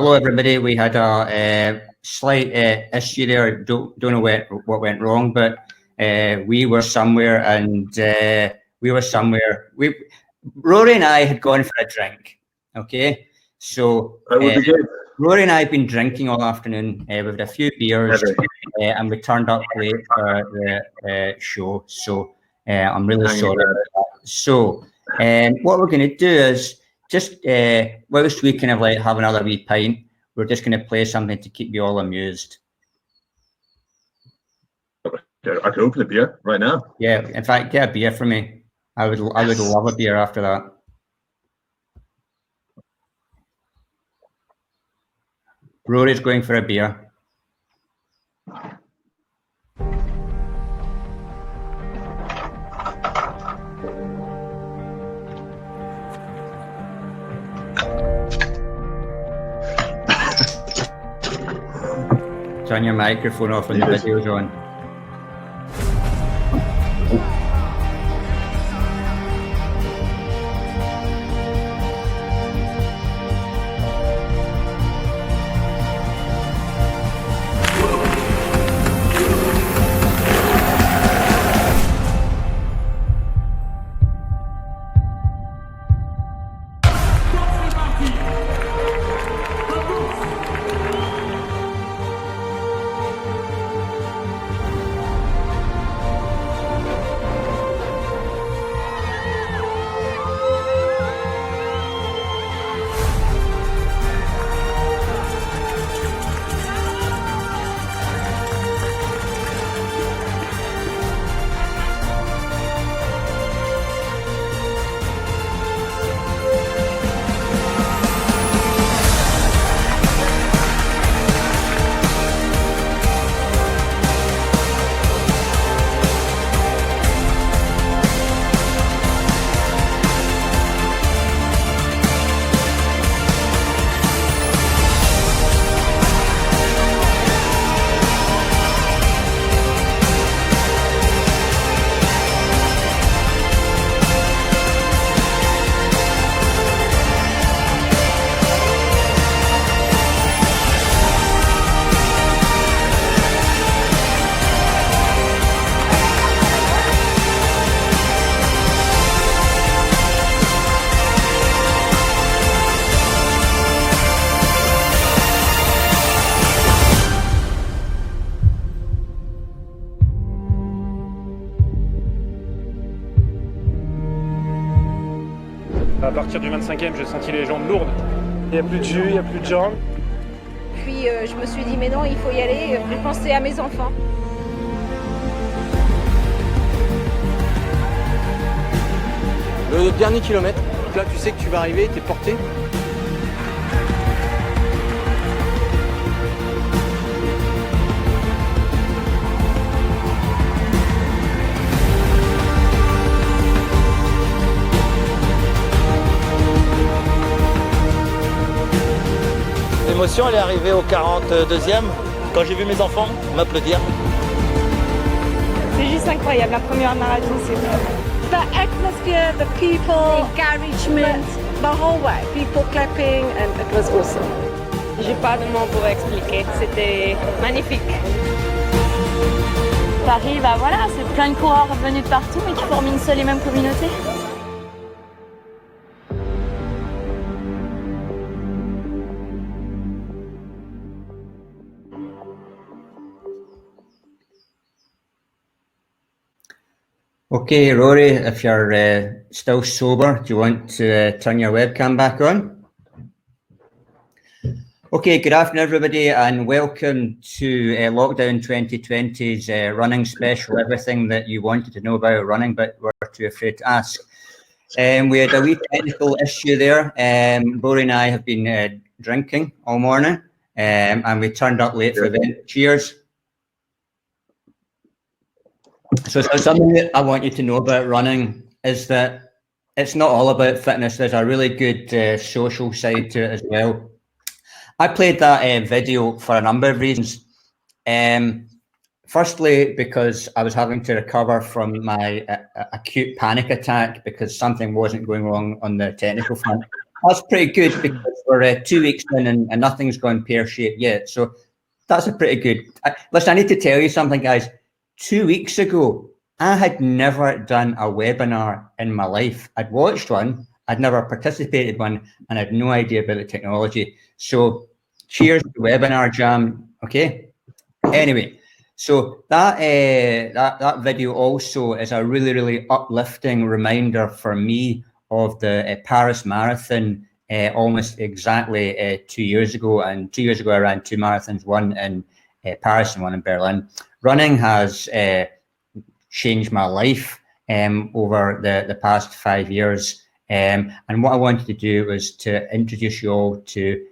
Hello, everybody. We had a slight issue there. Don't know what went wrong, but we were somewhere, and Rory and I had gone for a drink. Okay, so Rory and I have been drinking all afternoon. We've had a few beers, and we turned up late for the show. So I'm really sorry about that. So what we're going to do is just whilst we kind of like have another wee pint, we're just going to play something to keep you all amused. I could open a beer right now. Yeah, in fact, get a beer for me. I would love a beer after that. Rory's going for a beer. Turn your microphone off when the video's on. À partir du 25e, j'ai senti les jambes lourdes. Il n'y a plus de jus, il n'y a plus de jambes. Puis je me suis dit, mais non, il faut y aller. J'ai pensé à mes enfants. Le dernier kilomètre, là tu sais que tu vas arriver, tu es porté. L'émotion, elle est arrivée au 42e, quand j'ai vu mes enfants m'applaudir. C'est juste incroyable, la première marathon, c'est vrai. The atmosphere, the people, encouragement, the whole way, people clapping, and it was awesome. J'ai pas de mots pour expliquer, c'était magnifique. Paris, bah voilà, c'est plein de coureurs venus de partout, mais qui forment une seule et même communauté. Okay, Rory, if you're still sober, do you want to turn your webcam back on? Okay, good afternoon, everybody, and welcome to Lockdown 2020's running special, everything that you wanted to know about running but were too afraid to ask. We had a wee technical issue there. Rory and I have been drinking all morning, and we turned up late for the event. Cheers. So something that I want you to know about running is that it's not all about fitness. There's a really good social side to it as well. I played that video for a number of reasons. Firstly, because I was having to recover from my acute panic attack because something wasn't going wrong on the technical front. that's pretty good because we're 2 weeks in and nothing's gone pear-shaped yet. So that's a pretty good. Listen, I need to tell you something, guys. 2 weeks ago, I had never done a webinar in my life. I'd watched one, I'd never participated in one, and I had no idea about the technology. So cheers to Webinar Jam, okay? Anyway, so that video also is a really, really uplifting reminder for me of the Paris Marathon almost exactly 2 years ago. And 2 years ago, I ran 2 marathons, one in Paris and one in Berlin. Running has changed my life over the past 5 years. And what I wanted to do was to introduce you all to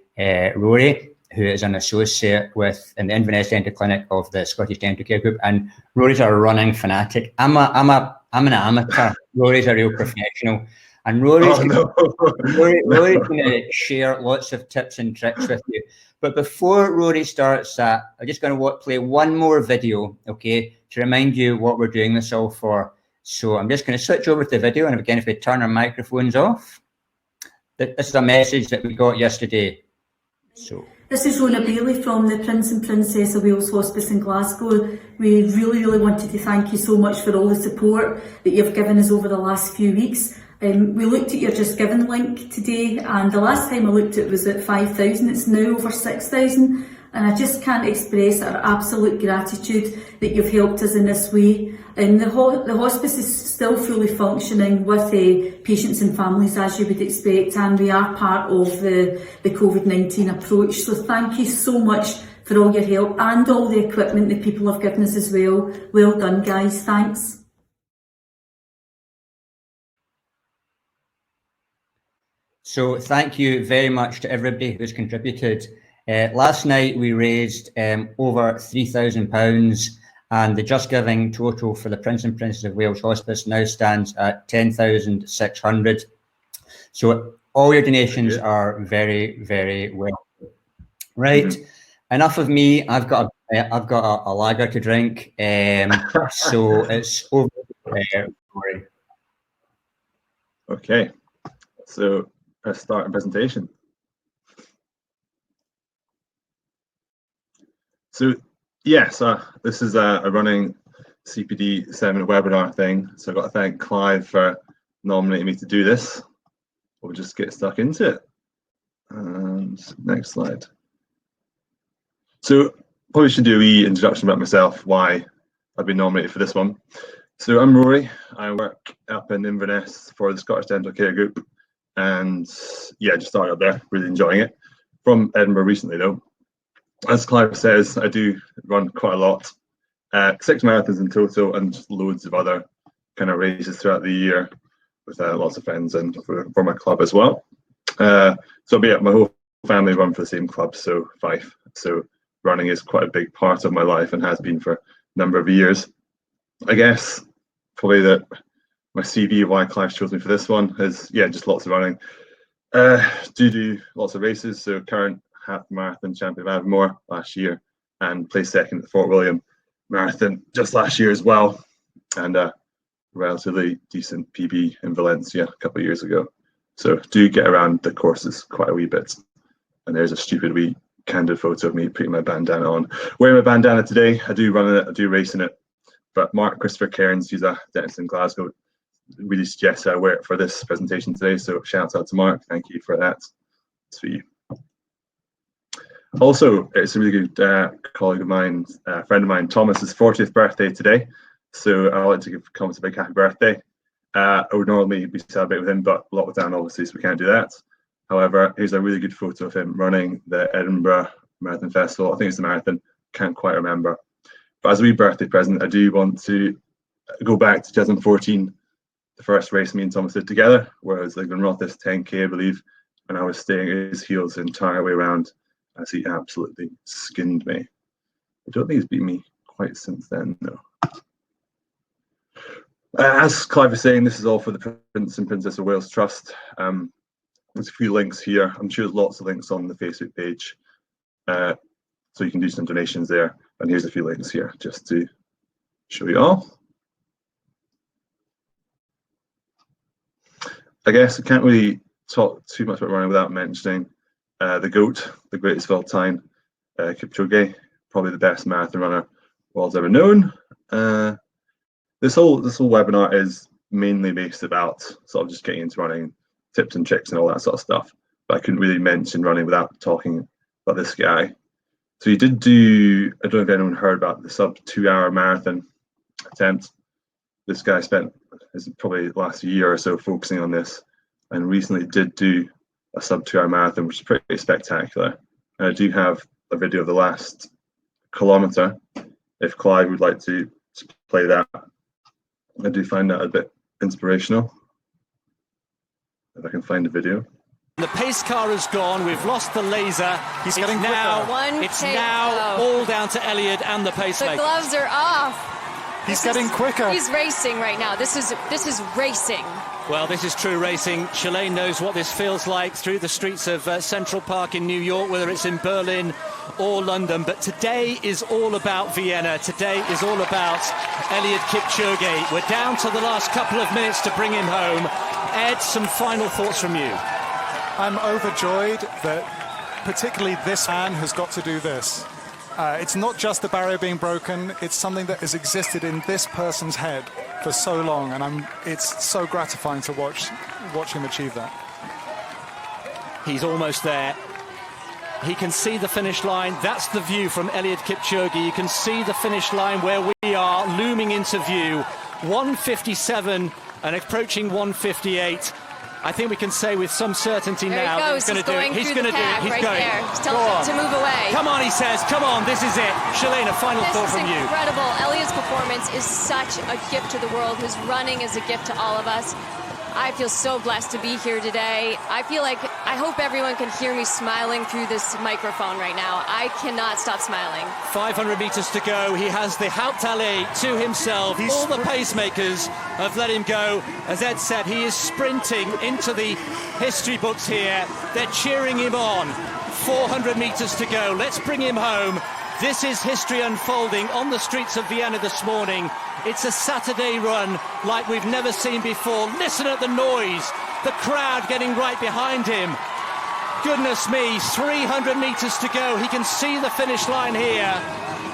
Rory, who is an associate in the Inverness Dental Clinic of the Scottish Dental Care Group. And Rory's a running fanatic. I'm an amateur. Rory's a real professional. And Rory's going to share lots of tips and tricks with you. But before Rory starts that, I'm just going to play one more video, okay, to remind you what we're doing this all for. So I'm just going to switch over to the video, and again, if we turn our microphones off, this is a message that we got yesterday. So this is Rona Bailey from the Prince and Princess of Wales Hospice in Glasgow. We really, really wanted to thank you so much for all the support that you've given us over the last few weeks. We looked at your Just Giving link today, and the last time I looked it was at 5,000. It's now over 6,000, and I just can't express our absolute gratitude that you've helped us in this way. And the hospice is still fully functioning with patients and families, as you would expect, and we are part of the COVID-19 approach. So thank you so much for all your help and all the equipment that people have given us as well. Well done, guys. Thanks. So thank you very much to everybody who's contributed. Last night we raised over £3,000, and the Just Giving total for the Prince and Princess of Wales Hospice now stands at 10,600. So all your donations are very, very welcome. Right, enough of me. I've got a lager to drink, so it's over there. So let's start a presentation. So yes, this is a running CPD 7 webinar thing. So I've got to thank Clive for nominating me to do this. We'll just get stuck into it. And next slide. So probably should do a wee introduction about myself, why I've been nominated for this one. So I'm Rory. I work up in Inverness for the Scottish Dental Care Group. And yeah, just started up there, really enjoying it. From Edinburgh recently though. As Clive says, I do run quite a lot. 6 marathons in total, and just loads of other kind of races throughout the year with lots of friends and for my club as well. So yeah, my whole family run for the same club, so Fife. So running is quite a big part of my life and has been for a number of years. I guess probably that my CV, why Clive chose me for this one, is yeah, just lots of running. Do lots of races. So current half marathon champion of Avonmore last year, and placed second at the Fort William Marathon just last year as well, and a relatively decent PB in Valencia a couple of years ago. So do get around the courses quite a wee bit. And there's a stupid wee candid photo of me putting my bandana on. Wearing my bandana today. I do run it, I do race in it. But Mark Christopher Cairns, who's a dentist in Glasgow, really suggests I wear it for this presentation today. So shout out to Mark. Thank you for that. It's for you. Also, it's a really good colleague of mine, friend of mine, Thomas's 40th birthday today. So I'd like to give Thomas a big happy birthday. I would normally be celebrating with him, but lockdown obviously, so we can't do that. However, here's a really good photo of him running the Edinburgh Marathon Festival. I think it's the marathon, can't quite remember. But as a wee birthday present, I do want to go back to 2014, the first race me and Thomas did together, where I was like the Rothis 10K, I believe, and I was staying at his heels the entire way around as he absolutely skinned me. I don't think he's beaten me quite since then, though. As Clive was saying, this is all for the Prince and Princess of Wales Trust. There's a few links here. I'm sure there's lots of links on the Facebook page. So you can do some donations there. And here's a few links here just to show you all. I guess I can't really talk too much about running without mentioning the GOAT, the greatest of all time, Kipchoge, probably the best marathon runner the world's ever known. This whole webinar is mainly based about sort of just getting into running, tips and tricks and all that sort of stuff. But I couldn't really mention running without talking about this guy. So he did do, I don't know if anyone heard about the sub 2 hour marathon attempt. This guy spent probably the last year or so focusing on this, and recently did do a sub 2 hour marathon, which is pretty spectacular. And I do have a video of the last kilometer, if Clive would like to play that. I do find that a bit inspirational. If I can find the video. The pace car has gone. We've lost the laser. He's getting quicker. It's now all down to Elliot and the pacemaker. The gloves are off. He's getting quicker. He's racing right now. This is racing. Well, this is true racing. Shalane knows what this feels like through the streets of Central Park in New York, whether it's in Berlin or London. But today is all about Vienna. Today is all about Eliud Kipchoge. We're down to the last couple of minutes to bring him home. Ed, some final thoughts from you. I'm overjoyed that particularly this man has got to do this. It's not just the barrier being broken, it's something that has existed in this person's head for so long, and it's so gratifying to watch him achieve that. He's almost there. He can see the finish line. That's the view from Eliud Kipchoge. You can see the finish line where we are looming into view. 1:57 and approaching 1:58. I think we can say with some certainty there now he goes. He's going to do it. He's going to do it. He's right going. There. He's telling him to move away. Come on, he says. Come on, this is it. Shalane, a final thought from you. This is incredible. Eliud's performance is such a gift to the world. His running is a gift to all of us. I feel so blessed to be here today. I hope everyone can hear me smiling through this microphone right now. I cannot stop smiling. 500 meters to go. He has the Hauptallee to himself. All the pacemakers have let him go. As Ed said, he is sprinting into the history books here. They're cheering him on. 400 meters to go. Let's bring him home. This is history unfolding on the streets of Vienna this morning. It's a Saturday run like we've never seen before. Listen at the noise. The crowd getting right behind him. Goodness me, 300 meters to go. He can see the finish line here.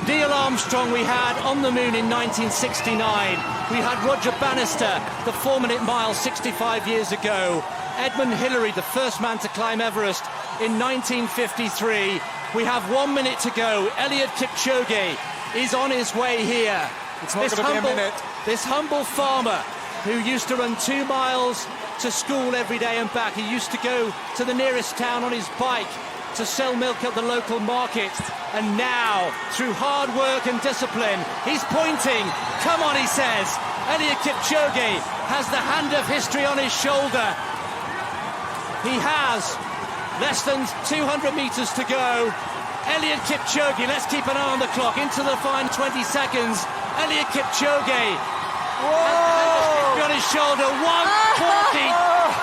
Neil Armstrong we had on the moon in 1969. We had Roger Bannister, the 4-minute mile 65 years ago. Edmund Hillary, the first man to climb Everest in 1953. We have 1 minute to go. Eliud Kipchoge is on his way here. It's not going to be a minute. This humble farmer who used to run 2 miles to school every day and back. He used to go to the nearest town on his bike to sell milk at the local market. And now, through hard work and discipline, he's pointing. Come on, he says. Eliud Kipchoge has the hand of history on his shoulder. He has less than 200 meters to go. Eliud Kipchoge, let's keep an eye on the clock. Into the final 20 seconds. Eliud Kipchoge. Whoa! On his shoulder.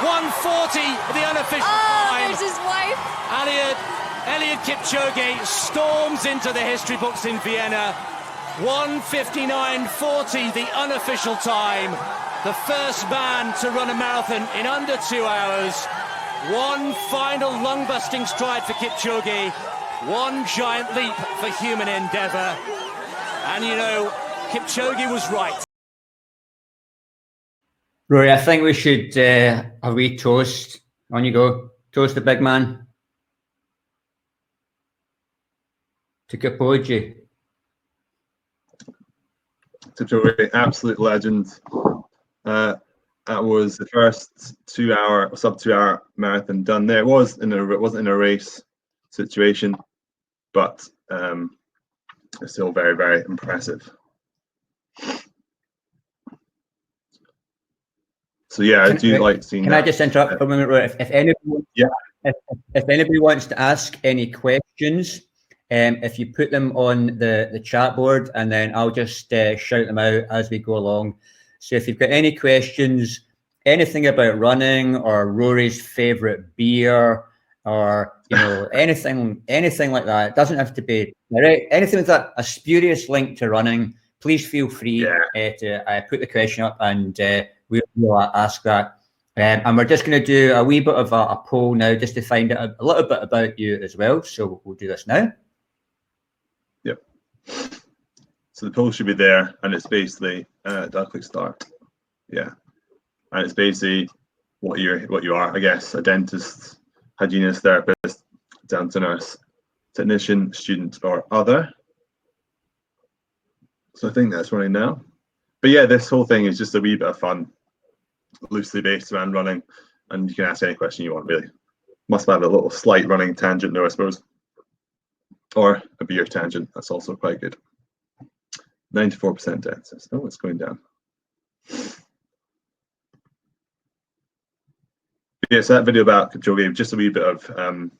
1:40, the unofficial time. There's his wife. Eliud Kipchoge storms into the history books in Vienna. 1:59.40, the unofficial time. The first man to run a marathon in under 2 hours. One final lung-busting stride for Kipchoge. One giant leap for human endeavour. And you know, Kipchoge was right. Rory, I think we should have a wee toast. On you go. Toast the big man. To Kipchoge. Kipchoge, absolute legend. That was the first sub 2 hour marathon done there. It wasn't in a race situation, but it's still very, very impressive. So yeah, I do like seeing. Can I just interrupt for a moment? If anybody wants to ask any questions, if you put them on the chat board, and then I'll just shout them out as we go along. So if you've got any questions, anything about running or Rory's favorite beer, or anything like that, it doesn't have to be anything with a spurious link to running. Please feel free to put the question up, and we'll ask that And we're just going to do a wee bit of a poll now, just to find out a little bit about you as well. So we'll do this now. Yep. So the poll should be there, and it's basically I'll click start. Yeah, and it's basically what you are, I guess, a dentist, hygienist, therapist, dental nurse, technician, student, or other. So I think that's running now. But yeah, this whole thing is just a wee bit of fun, loosely based around running, and you can ask any question you want, really. Must have a little slight running tangent though, I suppose, or a beer tangent. That's also quite good. 94% dentist. Oh, it's going down. Yeah, so that video about Joe gave just a wee bit of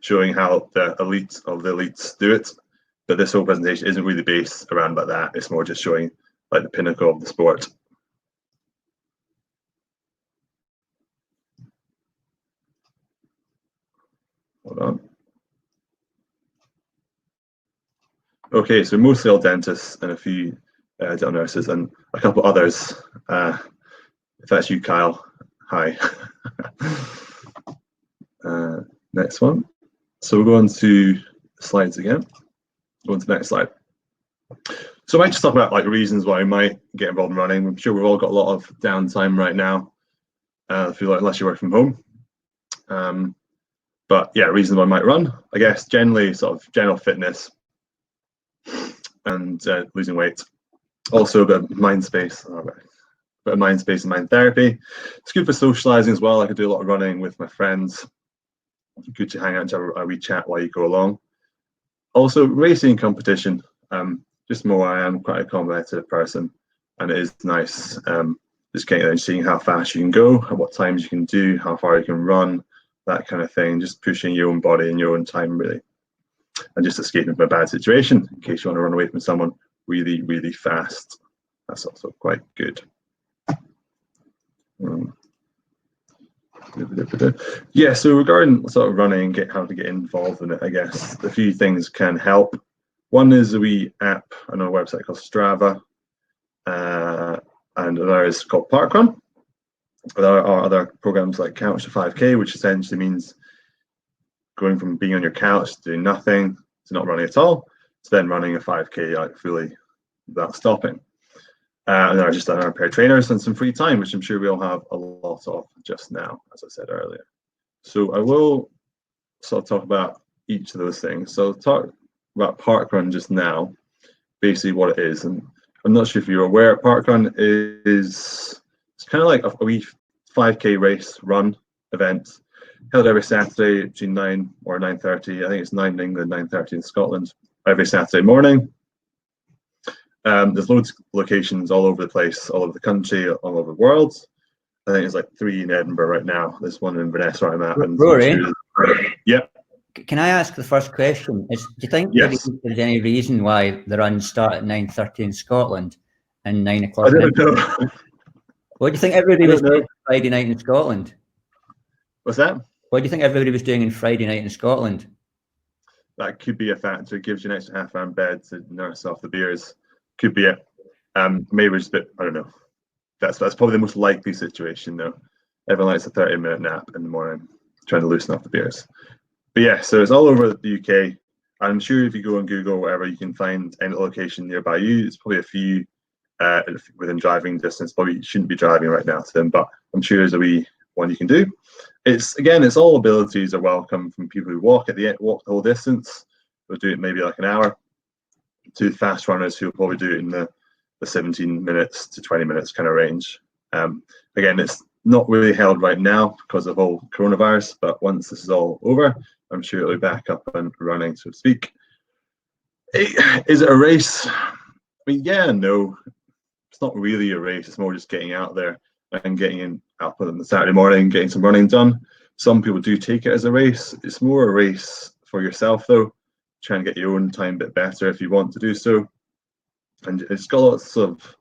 showing how the elite of the elites do it, but this whole presentation isn't really based around about that. It's more just showing like the pinnacle of the sport. Hold on. Okay, so mostly all dentists and a few dental nurses and a couple others. If that's you, Kyle, hi. Next one. So we'll go on to slides again. Go on to the next slide. So I might just talk about like reasons why you might get involved in running. I'm sure we've all got a lot of downtime right now. I feel like unless you work from home. But yeah, reasons why I might run. I guess generally sort of general fitness and losing weight. Also a bit of mind space. Bit of mind space and mind therapy. It's good for socializing as well. I could do a lot of running with my friends. Good to hang out and have a wee chat while you go along. Also, racing competition. Just more, I am quite a competitive person, and it is nice just getting there and seeing how fast you can go, at what times you can do, how far you can run, that kind of thing. Just pushing your own body in your own time, really, and just escaping from a bad situation in case you want to run away from someone really, really fast. That's also quite good. Yeah, so regarding sort of running, how to get involved in it, I guess a few things can help. One is a wee app on a website called Strava, and another is called Parkrun. There are other programs like Couch to 5K, which essentially means going from being on your couch, doing nothing, to not running at all, to then running a 5K like fully without stopping. And there are just another pair of trainers and some free time, which I'm sure we all have a lot of just now, as I said earlier. So I will sort of talk about each of those things. So talk about Parkrun just now, basically what it is. And I'm not sure if you're aware, Parkrun is it's kind of like a wee 5K race run event held every Saturday between 9 or 9:30. I think it's 9 in England, 9:30 in Scotland, every Saturday morning. There's loads of locations all over the place, all over the country, all over the world. I think it's like 3 in Edinburgh right now. There's one in Inverness where I'm at. And Rory? Yep. Can I ask the first question? Do you think there's any reason why the runs start at 9:30 in Scotland and 9 o'clock? I don't know. What do you think everybody was doing Friday night in Scotland? What's that? What do you think everybody was doing on Friday night in Scotland? That could be a factor. It gives you an extra half-hour in bed to nurse off the beers. Could be it. Maybe just a bit, I don't know. That's probably the most likely situation though. Everyone likes a 30-minute nap in the morning, trying to loosen off the beers. But yeah, so it's all over the UK. I'm sure if you go on Google or whatever, you can find any location nearby you. There's probably a few within driving distance. Probably shouldn't be driving right now to them, but I'm sure there's a wee one you can do. It's all abilities are welcome, from people who walk the whole distance, who'll do it maybe like an hour, to fast runners who will probably do it in the 17 minutes to 20 minutes kind of range. Again, it's not really held right now because of all coronavirus, but once this is all over, I'm sure it'll be back up and running, so to speak. Is it a race? I mean, yeah and no. It's not really a race. It's more just getting out there and getting out on the Saturday morning, getting some running done. Some people do take it as a race. It's more a race for yourself, though. Trying to get your own time a bit better if you want to do so. And it's got lots of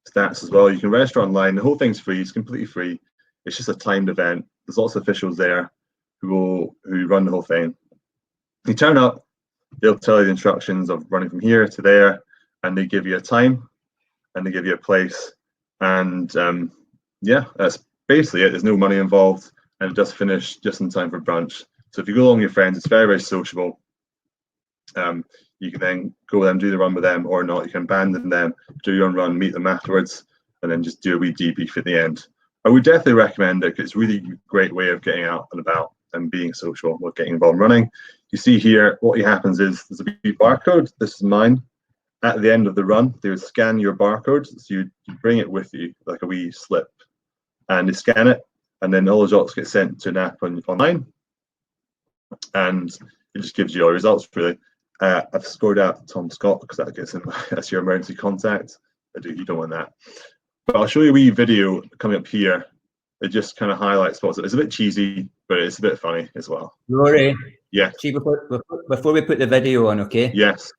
stats as well. You can register online. The whole thing's free. It's completely free. It's just a timed event. There's lots of officials there who run the whole thing. You turn up, they'll tell you the instructions of running from here to there, and they give you a time and they give you a place. And yeah, that's basically it. There's no money involved, and it does finish just in time for brunch. So if you go along with your friends, it's very, very sociable. You can then go with them, do the run with them, or not. You can abandon them, do your own run, meet them afterwards, and then just do a wee debrief at the end. I would definitely recommend it because it's really a great way of getting out and about and being social or getting involved in running. You see here, what happens is there's a wee barcode. This is mine. At the end of the run, they would scan your barcode. So you bring it with you like a wee slip, and they scan it, and then all the results get sent to an app online, and it just gives you all results, really. I've scored out Tom Scott because that gets in, that's your emergency contact. You don't want that. But I'll show you a wee video coming up here. It just kind of highlights spots. It's a bit cheesy, but it's a bit funny as well. Rory. Yeah. See, before we put the video on, okay? Yes.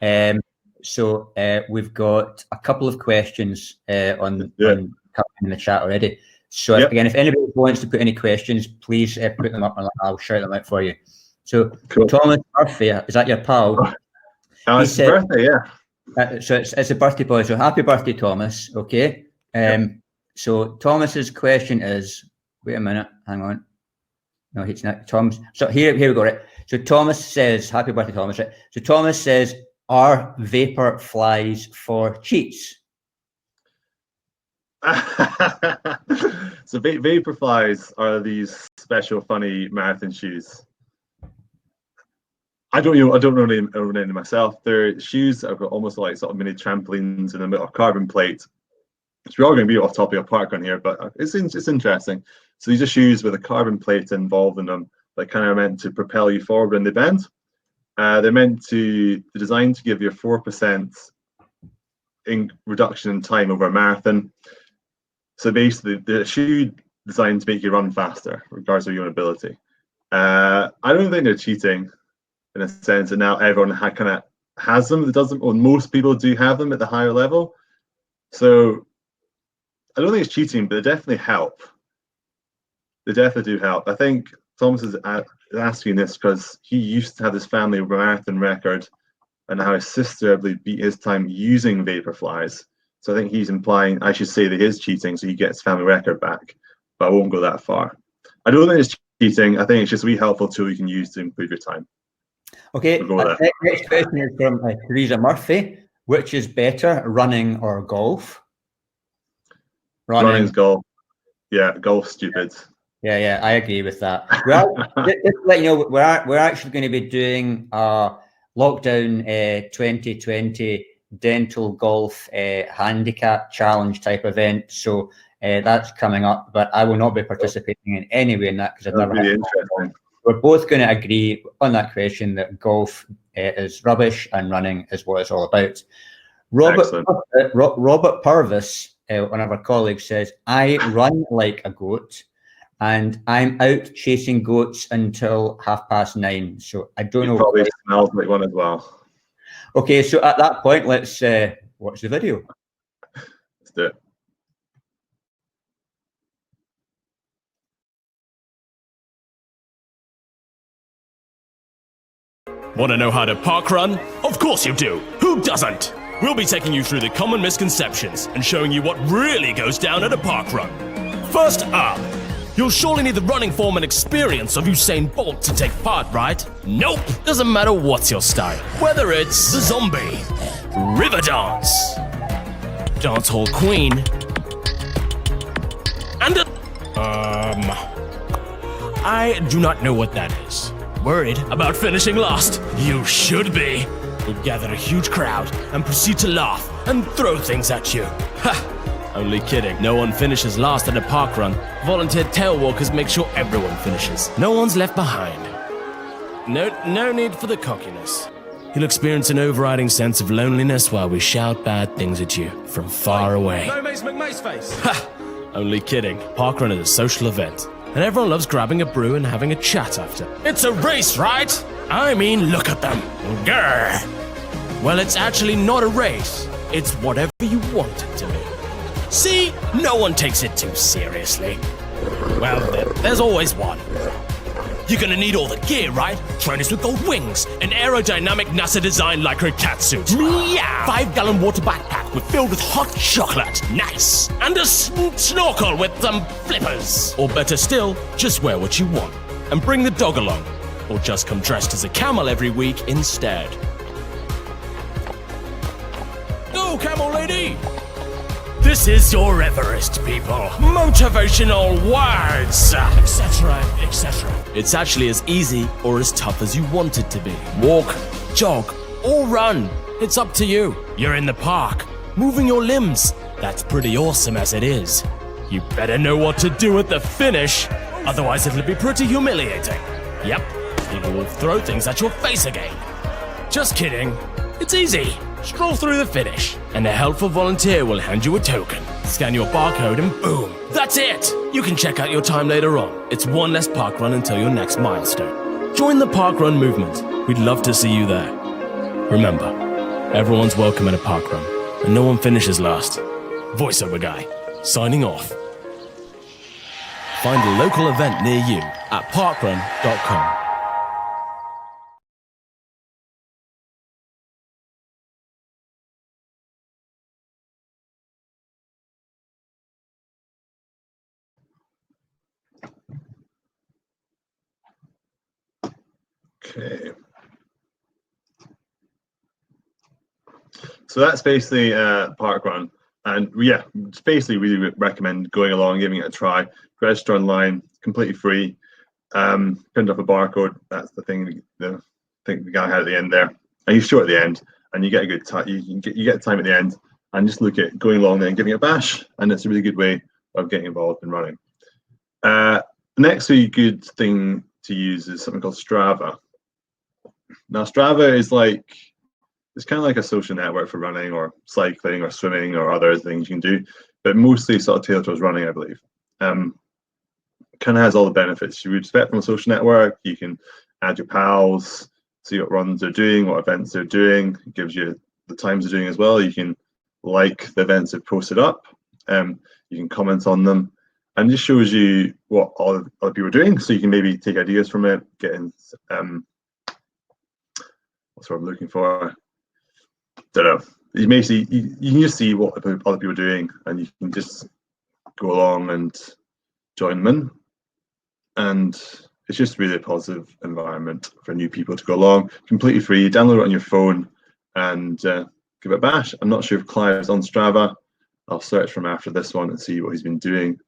So we've got a couple of questions on in the chat already. So again, if anybody wants to put any questions, please put them up and I'll shout them out for you. So cool. Thomas Murphy, is that your pal? Oh, it's his birthday, yeah. So it's a birthday boy. So happy birthday, Thomas. Okay. So Thomas's question is, wait a minute, hang on. No, it's not Tom's. So here we go, right? So Thomas says, happy birthday, Thomas, right? So Thomas says, are vapor flies for cheats? So vapor flies are these special funny marathon shoes. I don't know them myself. They're shoes that have got almost like sort of mini trampolines in the middle of carbon plate. It's all going to be off topic of parkrun here, but it's interesting. So these are shoes with a carbon plate involved in them that kind of meant to propel you forward when they bend. They're designed to give you a 4% reduction in time over a marathon. So basically, the shoe designed to make you run faster, regardless of your own ability. I don't think they're cheating in a sense that now everyone kind of has them. It doesn't, or most people do have them at the higher level. So I don't think it's cheating, but they definitely help. They definitely do help. I think Thomas is asking this because he used to have this family marathon record, and how his sister, I believe, beat his time using vapor flies. So I think he's implying I should say that he is cheating, so he gets family record back. But I won't go that far. I don't think it's cheating. I think it's just a really helpful tool you can use to improve your time. Okay. Next question is from Theresa Murphy. Which is better, running or golf? Running's golf. Yeah, golf's stupid. Yeah, I agree with that. Just to let you know, we're actually going to be doing a lockdown 2020 dental golf handicap challenge type event. So that's coming up, but I will not be participating in any way in that because I've never had it. We're both going to agree on that question that golf is rubbish and running is what it's all about. Robert Purvis, one of our colleagues, says, I run like a goat and I'm out chasing goats until 9:30. So I don't know. Probably smells like one as well. Okay, so at that point, let's watch the video. Let's do it. Want to know how to parkrun? Of course you do. Who doesn't? We'll be taking you through the common misconceptions and showing you what really goes down at a parkrun. First up, you'll surely need the running form and experience of Usain Bolt to take part, right? Nope. Doesn't matter what's your style. Whether it's the zombie, river dance, dancehall queen, and I do not know what that is. Worried about finishing last? You should be. We gather a huge crowd and proceed to laugh and throw things at you. Ha! Only kidding. No one finishes last at a parkrun. Volunteer tail walkers make sure everyone finishes. No one's left behind. No need for the cockiness. You'll experience an overriding sense of loneliness while we shout bad things at you from far away. No Mace McMace face. Ha! Only kidding. Parkrun is a social event, and everyone loves grabbing a brew and having a chat after. It's a race, right? I mean, look at them. Grr. Well, it's actually not a race. It's whatever you want it to be. See? No one takes it too seriously. Well, there's always one. You're gonna need all the gear, right? Trainers with gold wings, an aerodynamic NASA-designed Lycra catsuit, 5-gallon water backpack filled with hot chocolate. Nice. And a snorkel with some flippers. Or better still, just wear what you want. And bring the dog along. Or just come dressed as a camel every week instead. Go, camel lady! This is your Everest, people. Motivational words, etc., etc. It's actually as easy or as tough as you want it to be. Walk, jog, or run. It's up to you. You're in the park, moving your limbs. That's pretty awesome as it is. You better know what to do at the finish, otherwise it'll be pretty humiliating. Yep, people will throw things at your face again. Just kidding. It's easy. Stroll through the finish, and a helpful volunteer will hand you a token. Scan your barcode and boom, that's it! You can check out your time later on. It's one less park run until your next milestone. Join the park run movement. We'd love to see you there. Remember, everyone's welcome at a park run, and no one finishes last. Voiceover guy, signing off. Find a local event near you at parkrun.com. Okay. So that's basically park run, and yeah, it's basically really recommend going along, giving it a try. Register online, completely free. Print off a barcode. That's the thing. The guy had at the end there, and you show at the end, and you get a good time. You get time at the end, and just look at going along there and giving it a bash, and it's a really good way of getting involved in running. The next really good thing to use is something called Strava. Now, Strava is it's kind of like a social network for running or cycling or swimming or other things you can do, but mostly sort of tailored towards running, I believe. Kind of has all the benefits you would expect from a social network. You can add your pals, see what runs they're doing, what events they're doing. It gives you the times they're doing as well. You can like the events they've posted up. You can comment on them, and just shows you what all other people are doing, so you can maybe take ideas from it, get in. What's what I'm looking for? Don't know. You basically you can just see what other people are doing, and you can just go along and join them in. And it's just really a positive environment for new people to go along. Completely free. Download it on your phone and give it a bash. I'm not sure if Clive's on Strava. I'll search from after this one and see what he's been doing.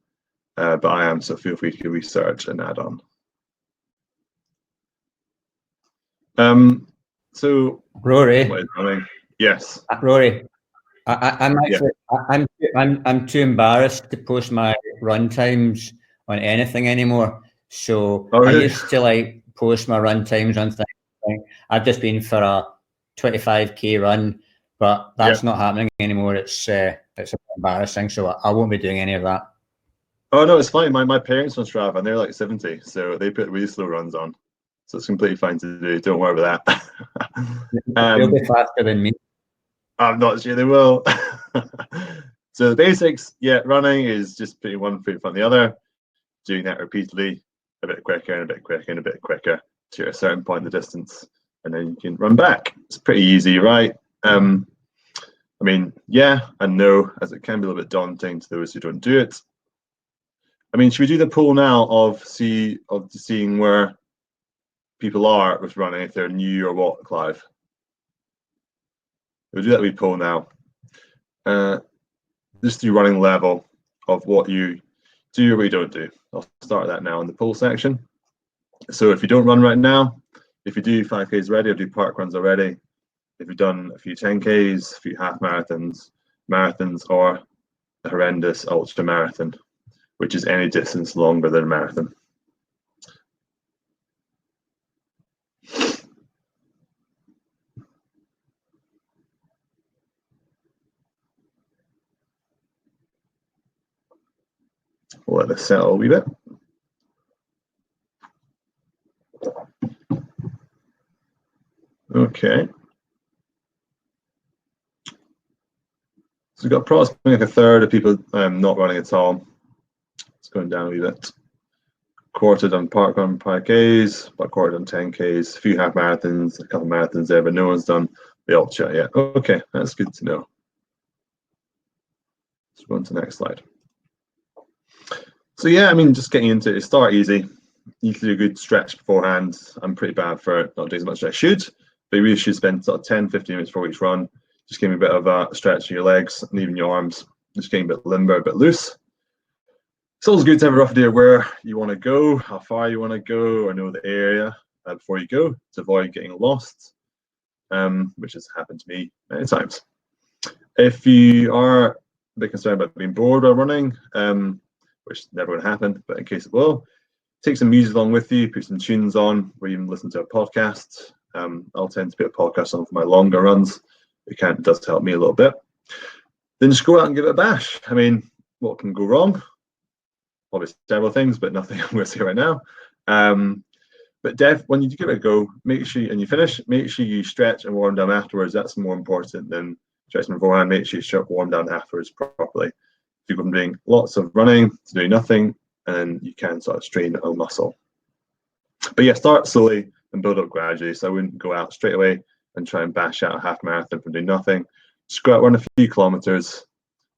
But I am, so feel free to research and add on. So Rory, yes, Rory, I'm too embarrassed to post my run times on anything anymore. So I used to post my run times on things. I've just been for a 25k run, but that's not happening anymore. It's a bit embarrassing, so I won't be doing any of that. Oh no, it's fine. My parents on Strava, and they're like 70, so they put really slow runs on. So it's completely fine to do. Don't worry about that. They'll be faster than me. I'm not sure they will. So the basics, running is just putting one foot in front of the other, doing that repeatedly, a bit quicker and a bit quicker and a bit quicker to a certain point in the distance, and then you can run back. It's pretty easy, right? I mean, yeah and no, as it can be a little bit daunting to those who don't do it. I mean, should we do the poll now of seeing where people are with running, if they're new or what, Clive? We'll do that with poll now. Just do running level of what you do or what you don't do. I'll start that now in the poll section. So if you don't run right now, if you do 5Ks already or do park runs already, if you've done a few 10Ks, a few half marathons, or a horrendous ultra marathon, which is any distance longer than a marathon. We'll let this settle a wee bit. Okay. So we've got approximately a third of people not running at all. It's going down a wee bit. Quarter done park run 5Ks, about quarter done 10Ks, a few half marathons, a couple of marathons there, but no one's done the ultra yet. Okay, that's good to know. Let's go on to the next slide. So yeah, I mean, just getting into it, start easy. You need to do a good stretch beforehand. I'm pretty bad for not doing as much as I should, but you really should spend sort of 10-15 minutes before each run. Just getting a bit of a stretch in your legs and even your arms. Just getting a bit limber, a bit loose. It's always good to have a rough idea where you want to go, how far you want to go, or know the area before you go to avoid getting lost, which has happened to me many times. If you are a bit concerned about being bored while running, which is never going to happen, but in case it will, take some music along with you, put some tunes on, or even listen to a podcast. I'll tend to put a podcast on for my longer runs. It does help me a little bit. Then just go out and give it a bash. I mean, what can go wrong? Obviously several things, but nothing I'm going to say right now. But when you give it a go, make sure, and you finish, make sure you stretch and warm down afterwards. That's more important than stretching beforehand. Make sure you warm down afterwards properly. If you're going to be doing lots of running to do nothing, and then you can sort of strain a muscle. But yeah, start slowly and build up gradually. So I wouldn't go out straight away and try and bash out a half marathon from doing nothing. Just go out, run a few kilometers,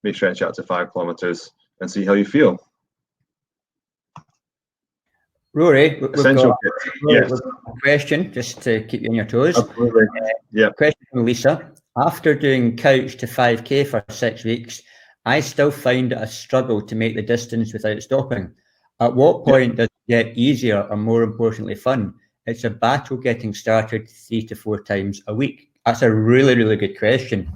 maybe stretch out to 5 kilometers, and see how you feel. Rory, we've got yes. a question just to keep you on your toes. Absolutely. Question from Lisa. After doing couch to 5K for 6 weeks, I still find it a struggle to make the distance without stopping. At what point does it get easier or, more importantly, fun? It's a battle getting started 3 to 4 times a week. That's a really, really good question.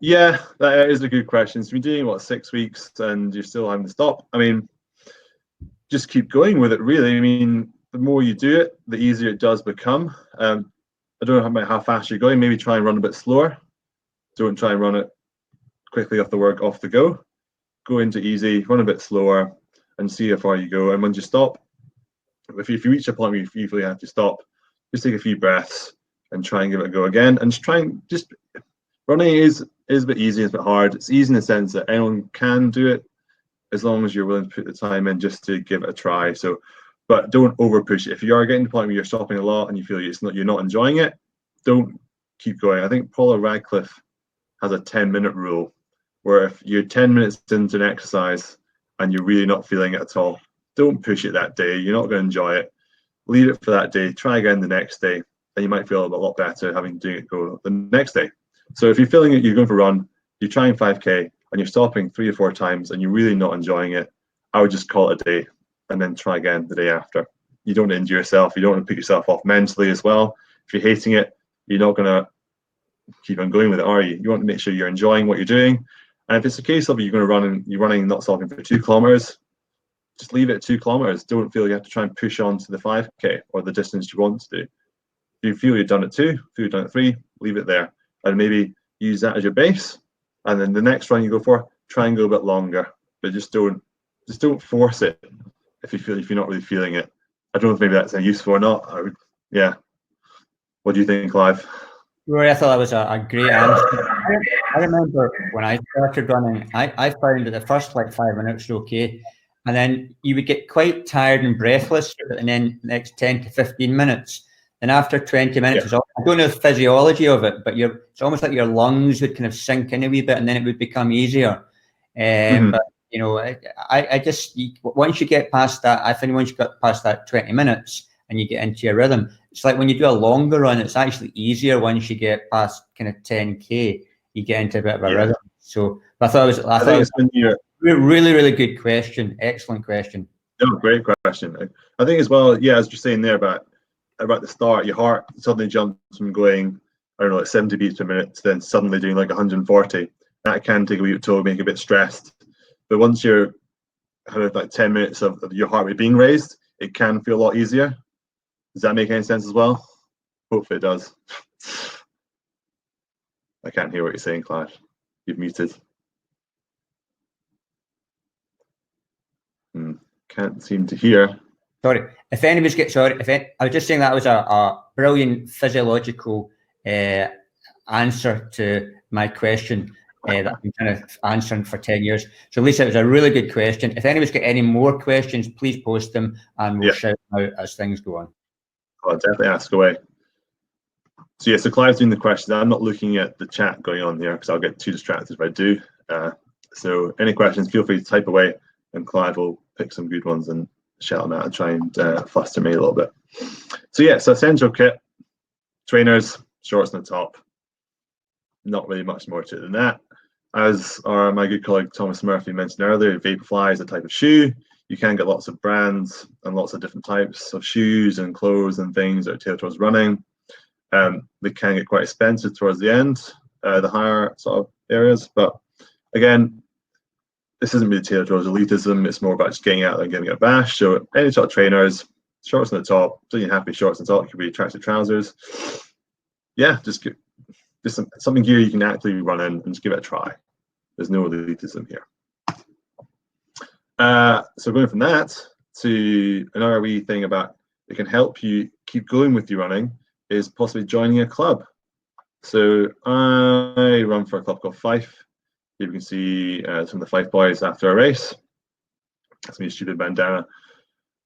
Yeah, that is a good question. So you're doing, 6 weeks and you're still having to stop? I mean, just keep going with it, really. I mean, the more you do it, the easier it does become. I don't know how fast you're going. Maybe try and run a bit slower. Don't try and run it quickly off the go. Go into easy, run a bit slower, and see how far you go. And when you stop, if you reach a point where you usually have to stop, just take a few breaths and try and give it a go again. And just running is a bit easy, it's a bit hard. It's easy in the sense that anyone can do it as long as you're willing to put the time in just to give it a try. So, but don't over push it. If you are getting to the point where you're stopping a lot and you feel you're not enjoying it, don't keep going. I think Paula Radcliffe has a 10-minute rule, where if you're 10 minutes into an exercise and you're really not feeling it at all, don't push it that day. You're not going to enjoy it. Leave it for that day. Try again the next day, and you might feel a lot better having doing it go the next day. So if you're feeling it, you're going for a run, you're trying 5K, and you're stopping 3 or 4 times, and you're really not enjoying it, I would just call it a day, and then try again the day after. You don't want to injure yourself. You don't want to put yourself off mentally as well. If you're hating it, you're not going to keep on going with it, are you? You want to make sure you're enjoying what you're doing. And if it's a case of you're going to run and you're running not stopping for 2 kilometers, just leave it at 2 kilometers. Don't feel you have to try and push on to the 5K or the distance you want to do. If you feel you've done it 2, feel you've done it 3, leave it there, and maybe use that as your base. And then the next run you go for, try and go a bit longer, but just don't force it if you're not really feeling it. I don't know if maybe that's useful or not. Yeah. What do you think, Clive? Rory, I thought that was a great answer. I remember when I started running, I found that the first 5 minutes were okay, and then you would get quite tired and breathless, and then the next 10 to 15 minutes. And after 20 minutes, I don't know the physiology of it, but it's almost like your lungs would kind of sink in a wee bit, and then it would become easier. But I just, once you get past that, I think once you got past that 20 minutes and you get into your rhythm, it's like when you do a longer run, it's actually easier once you get past kind of 10K, you get into a bit of a rhythm. So I thought it was a really, really good question. Excellent question. No, great question. I think as well, as you're saying there about the start, your heart suddenly jumps from going, I don't know, like 70 beats per minute to then suddenly doing like 140. That can take a wee toll, make you a bit stressed. But once you're kind of like 10 minutes of your heart rate being raised, it can feel a lot easier. Does that make any sense as well? Hopefully it does. I can't hear what you're saying, Clive. You've muted. Can't seem to hear. Sorry. I was just saying that was a brilliant physiological answer to my question that I've been kind of answering for 10 years. So Lisa, it was a really good question. If anybody's got any more questions, please post them and we'll shout them out as things go on. I'll definitely ask away. So so Clive's doing the questions. I'm not looking at the chat going on here because I'll get too distracted if I do. So any questions, feel free to type away, and Clive will pick some good ones and shout them out and try and fluster me a little bit. So yeah, so essential kit, trainers, shorts on the top. Not really much more to it than that. As my good colleague Thomas Murphy mentioned earlier, Vaporfly is a type of shoe. You can get lots of brands and lots of different types of shoes and clothes and things that are tailored towards running. They can get quite expensive towards the end, the higher sort of areas. But again, this isn't really tailored towards elitism. It's more about just getting out there and getting a bash. So any sort of trainers, shorts on the top, so you're happy shorts on the top, it could be tracksuit trousers. Yeah, just something here you can actually run in and just give it a try. There's no elitism here. So going from that to another wee thing about it can help you keep going with your running is possibly joining a club. So I run for a club called Fife. Here you can see some of the Fife boys after a race. That's me, stupid bandana.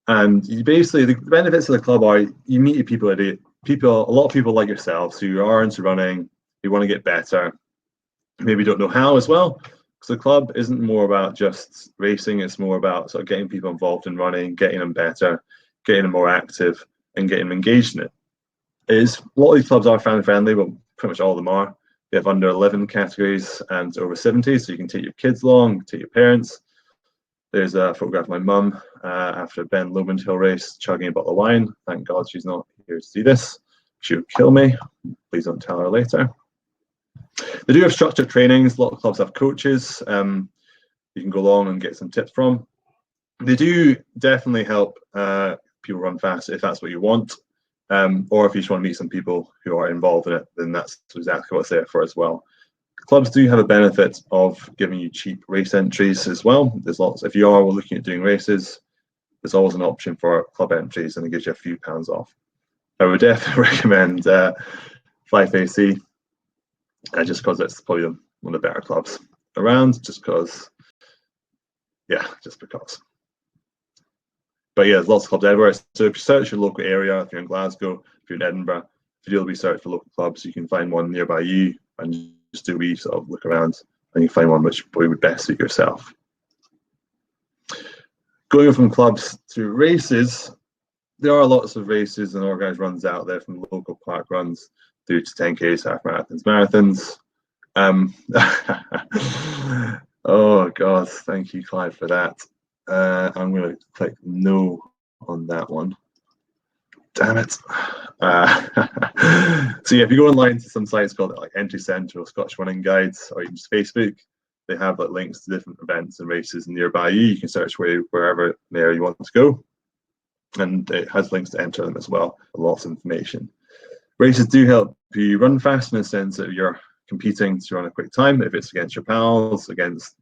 And you basically, the benefits of the club are you meet people at it. A lot of people like yourselves who are into running, who want to get better, maybe don't know how as well. So the club isn't more about just racing, it's more about sort of getting people involved in running, getting them better, getting them more active, and getting them engaged in it. A lot of these clubs are family friendly, but pretty much all of them are. They have under 11 categories and over 70, so you can take your kids along, take your parents. There's a photograph of my mum after a Ben Lomond Hill race, chugging a bottle of wine. Thank God she's not here to see this. She would kill me. Please don't tell her later. They do have structured trainings. A lot of clubs have coaches you can go along and get some tips from. They do definitely help people run fast if that's what you want. Or if you just want to meet some people who are involved in it, then that's exactly what it's there for as well. Clubs do have a benefit of giving you cheap race entries as well. There's lots. If you are looking at doing races, there's always an option for club entries, and it gives you a few pounds off. I would definitely recommend Fife AC, just because it's probably one of the better clubs around. Just because. But yeah, there's lots of clubs everywhere. So if you search your local area, if you're in Glasgow, if you're in Edinburgh, if you do a research for local clubs, you can find one nearby you and just do a wee sort of look around, and you find one which probably would best suit yourself. Going from clubs to races, there are lots of races and organised runs out there, from local park runs through to 10Ks, half marathons, marathons. Oh God, thank you, Clive, for that. I'm going to click no on that one. Damn it. So yeah, if you go online to some sites called like Entry Centre or Scottish Running Guides, or even just Facebook, they have like links to different events and races nearby you. You can search wherever there you want to go, and it has links to enter them as well. Lots of information. Races do help you run fast in the sense that you're competing to run a quick time. If it's against your pals, against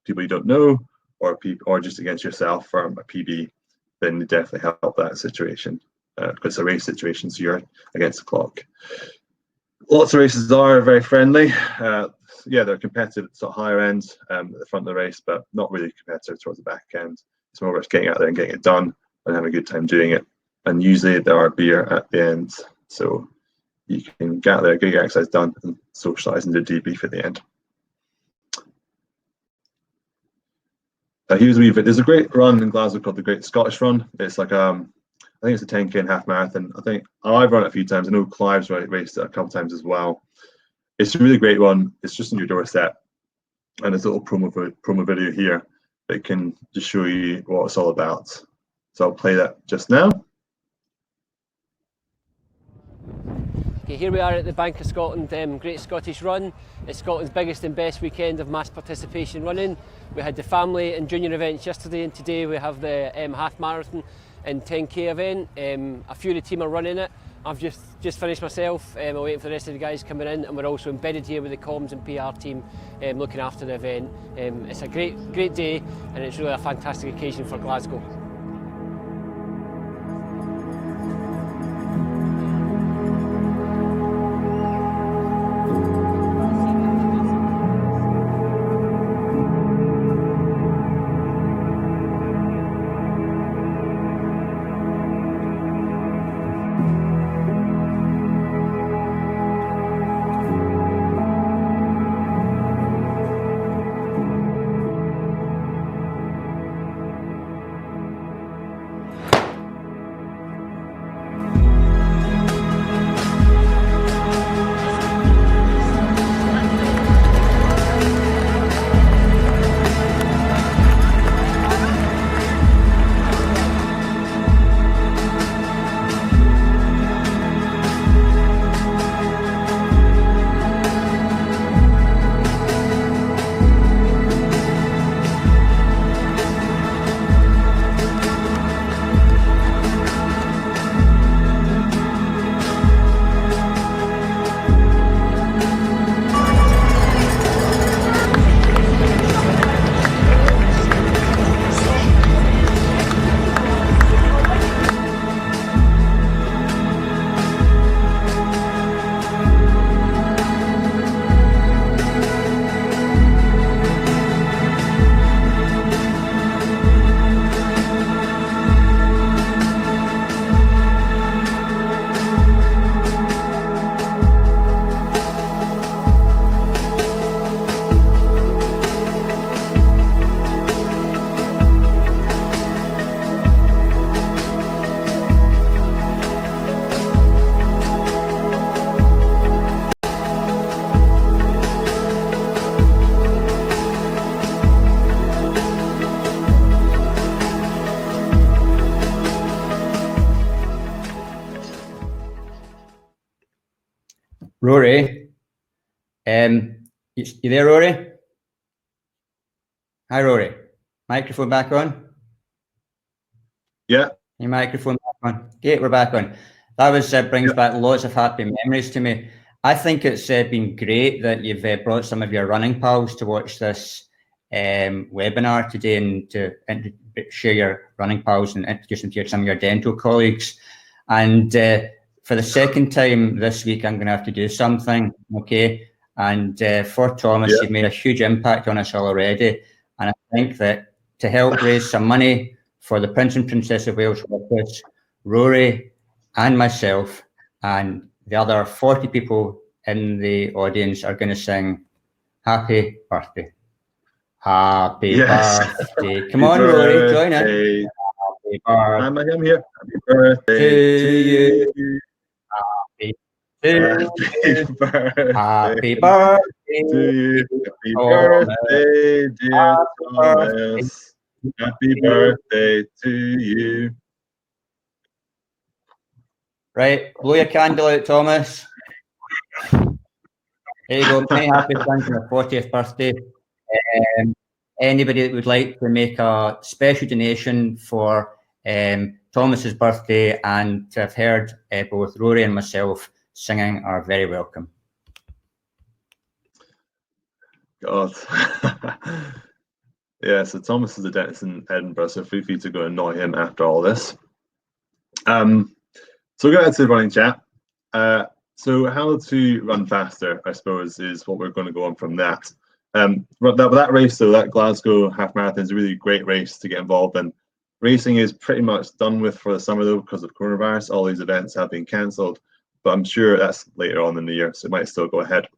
people you don't know, or just against yourself for a PB, then you definitely help that situation. Because it's a race situation, so you're against the clock. Lots of races are very friendly. Yeah, they're competitive at sort of higher end at the front of the race, but not really competitive towards the back end. It's more about getting out there and getting it done and having a good time doing it. And usually there are beer at the end, so you can get out there, get your exercise done, and socialise and do debrief at the end. Here's there's a great run in Glasgow called the Great Scottish Run. It's like I think it's a 10K and half marathon. I think I've run it a few times. I know Clive's raced it a couple times as well. It's a really great one. It's just on your doorstep, and there's a little promo video here that can just show you what it's all about. So I'll play that just now. Okay, here we are at the Bank of Scotland Great Scottish Run. It's Scotland's biggest and best weekend of mass participation running. We had the family and junior events yesterday, and today we have the half marathon and 10K event. A few of the team are running it. I've just finished myself. I'm waiting for the rest of the guys coming in, and we're also embedded here with the comms and PR team looking after the event. It's a great day, and it's really a fantastic occasion for Glasgow. You there, Rory? Hi, Rory. Microphone back on? Yeah. Your microphone back on? Okay, we're back on. That was brings back lots of happy memories to me. I think it's been great that you've brought some of your running pals to watch this webinar today and to share your running pals and introduce them to some of your dental colleagues. And for the second time this week, I'm going to have to do something, okay? And for Thomas, you've made a huge impact on us already. And I think that to help raise some money for the Prince and Princess of Wales Workers, Rory and myself and the other 40 people in the audience are going to sing happy birthday. Happy birthday. Come on, Rory, join in. Happy birthday. I'm here. Happy birthday to you. Happy birthday. Happy birthday to you. Happy birthday, dear Thomas. Happy birthday to you. Right, blow your candle out, Thomas. There you go. Many happy returns on your 40th birthday. Anybody that would like to make a special donation for Thomas's birthday and to have heard both Rory and myself singing are very welcome. God. Yeah, so Thomas is a dentist in Edinburgh, so feel free to go annoy him after all this. So we'll go ahead to the running chat. So how to run faster, I suppose, is what we're going to go on from that. That race, though, that Glasgow half marathon is a really great race to get involved in. Racing is pretty much done with for the summer, though, because of coronavirus. All these events have been cancelled, but I'm sure that's later on in the year, so it might still go ahead.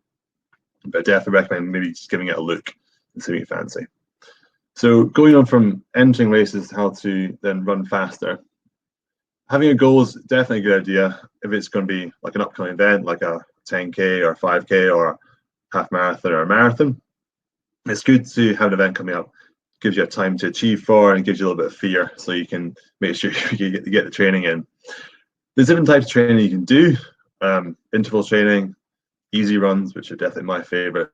But I definitely recommend maybe just giving it a look and see what you fancy. So going on from entering races, how to then run faster. Having a goal is definitely a good idea if it's going to be like an upcoming event, like a 10K or a 5K or a half marathon or a marathon. It's good to have an event coming up. It gives you a time to achieve for and gives you a little bit of fear so you can make sure you get the training in. There's different types of training you can do. Interval training, easy runs, which are definitely my favorite.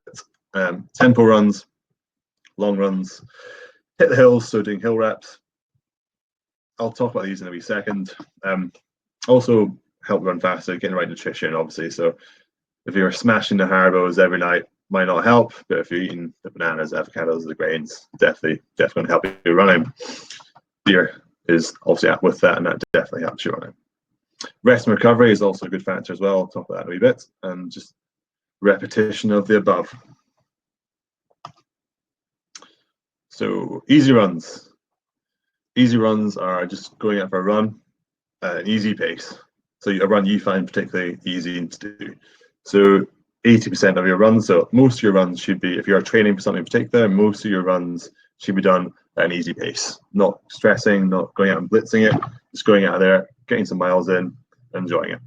Tempo runs, long runs, hit the hills, so doing hill reps. I'll talk about these in a wee second. Also help run faster, getting the right nutrition, obviously. So if you're smashing the Haribos every night, might not help, but if you're eating the bananas, avocados, the grains, definitely going to help you running. Beer is obviously with that, and that definitely helps you running. Rest and recovery is also a good factor as well. I'll talk about that in a wee bit, and just repetition of the above. So easy runs. Easy runs are just going out for a run at an easy pace. So a run you find particularly easy to do. So 80% of your runs, so most of your runs should be, if you're training for something in particular, most of your runs should be done at an easy pace. Not stressing, not going out and blitzing it, just going out there, getting some miles in, enjoying it.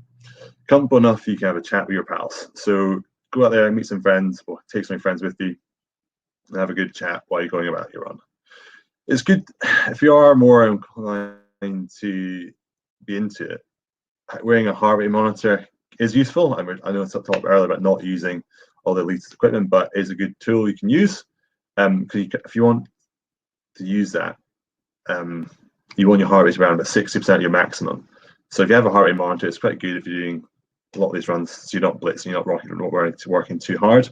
Comfortable enough, you can have a chat with your pals. So go out there and meet some friends, or take some friends with you, and have a good chat while you're going about your run. It's good if you are more inclined to be into it. Wearing a heart rate monitor is useful. I know I talked earlier about not using all the latest equipment, but it's a good tool you can use. Because if you want to use that, you want your heart rate around about 60% of your maximum. So if you have a heart rate monitor, it's quite good if you're doing a lot of these runs, so you're not blitzing, you're not working too hard.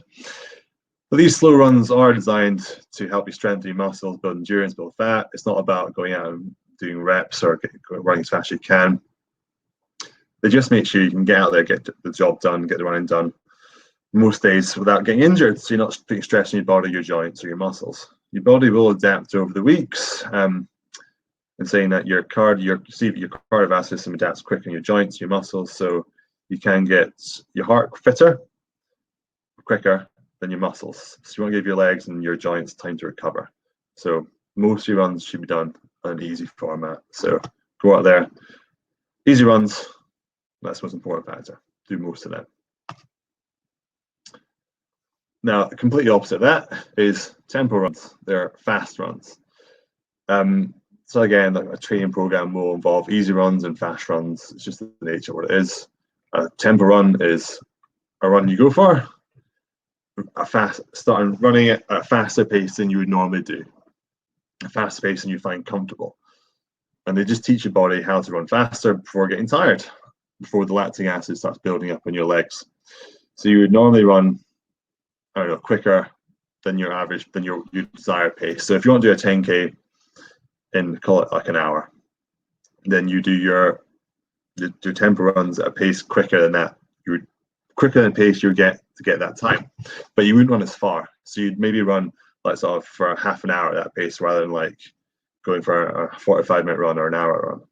But these slow runs are designed to help you strengthen your muscles, build endurance, build fat. It's not about going out and doing reps or running as fast as you can. They just make sure you can get out there, get the job done, get the running done most days without getting injured. So you're not putting stress on your body, your joints, or your muscles. Your body will adapt over the weeks. And saying that your cardiovascular system adapts quicker in your joints, your muscles, so you can get your heart fitter quicker than your muscles. So you want to give your legs and your joints time to recover. So most of your runs should be done on an easy format. So go out there, easy runs. That's the most important factor. Do most of them. Now, the completely opposite of that is tempo runs. They're fast runs. So again, a training program will involve easy runs and fast runs. It's just the nature of what it is. A tempo run is a run you go for. starting running at a faster pace than you would normally do, a faster pace than you find comfortable. And they just teach your body how to run faster before getting tired, before the lactic acid starts building up in your legs. So you would normally run, I don't know, quicker than your average, than your desired pace. So if you want to do a 10K in, call it like an hour, then you do your tempo runs at a pace quicker than that. You would quicker than pace you would get to get that time, but you wouldn't run as far. So you'd maybe run like sort of for half an hour at that pace rather than like going for a 45-minute run or an hour run.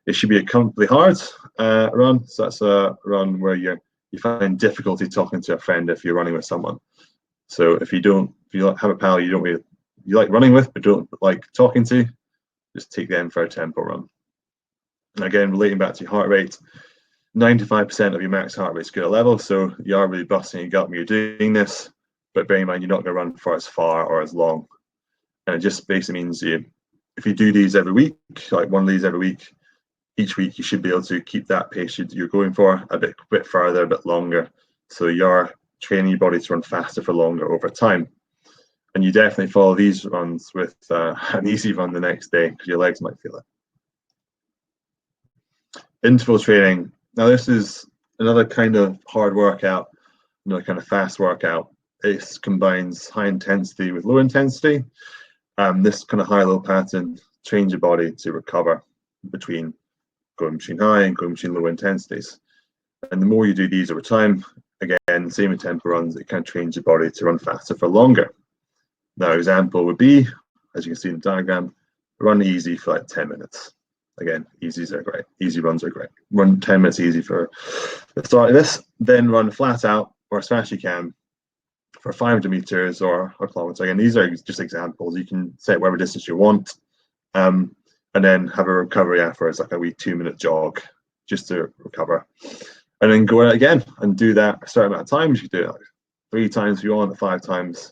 It should be a comfortably hard run. So that's a run where you find difficulty talking to a friend if you're running with someone. So if you have a pal you like running with but don't like talking to, just take them for a tempo run. And again, relating back to your heart rate, 95% of your max heart rate is good at level, so you are really busting your gut when you're doing this, but bear in mind you're not going to run for as far or as long. And it just basically means if you do these every week, like one of these every week, each week you should be able to keep that pace you're going for a bit further, a bit longer. So you're training your body to run faster for longer over time. And you definitely follow these runs with an easy run the next day because your legs might feel it. Interval training. Now this is another kind of hard workout, another kind of fast workout. It combines high intensity with low intensity. This kind of high-low pattern trains your body to recover between going between high and going between low intensities. And the more you do these over time, again, same with tempo runs, it kind of trains your body to run faster for longer. Now, example would be, as you can see in the diagram, run easy for like 10 minutes. Again, easies are great. Easy runs are great. Run 10 minutes easy for the start of this, then run flat out or as fast as you can for 500 meters or kilometers. Again, these are just examples. You can set whatever distance you want, and then have a recovery afterwards, like a wee 2-minute jog just to recover. And then go out again and do that a certain amount of times. You can do it like 3 times if you want, 5 times,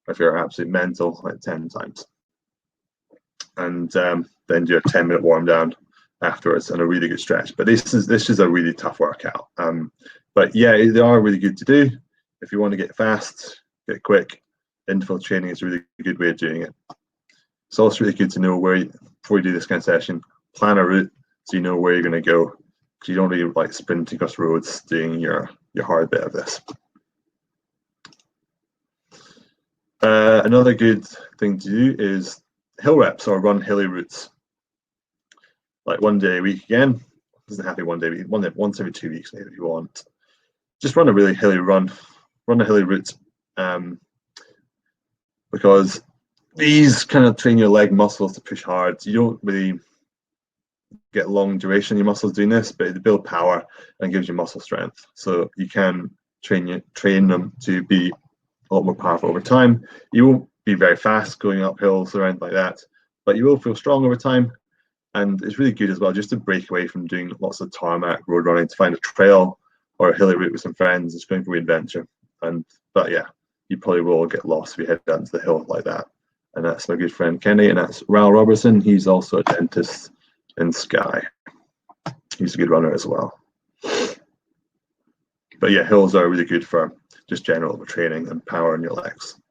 or if you're absolutely mental, like 10 times. And then do a 10-minute warm down afterwards and a really good stretch. But this is a really tough workout. But yeah, they are really good to do if you want to get fast, get quick. Interval training is a really good way of doing it. It's also really good to know before you do this kind of session, plan a route so you know where you're going to go, because you don't really like sprinting across roads doing your hard bit of this. Another good thing to do is hill reps or run hilly routes. Like 1 day a week again. Doesn't have to be 1 day a week, once every 2 weeks maybe if you want. Just run a really hilly run a hilly route, because these kind of train your leg muscles to push hard. You don't really get long duration in your muscles doing this, but they build power and gives you muscle strength. So you can train them to be a lot more powerful over time. You won't be very fast going up hills or anything like that, but you will feel strong over time. And it's really good as well just to break away from doing lots of tarmac road running, to find a trail or a hilly route with some friends. It's going for an adventure. But yeah, you probably will get lost if you head down to the hill like that. And that's my good friend Kenny, and that's Ral Robertson. He's also a dentist in Skye. He's a good runner as well. But yeah, hills are really good for just general training and power in your legs.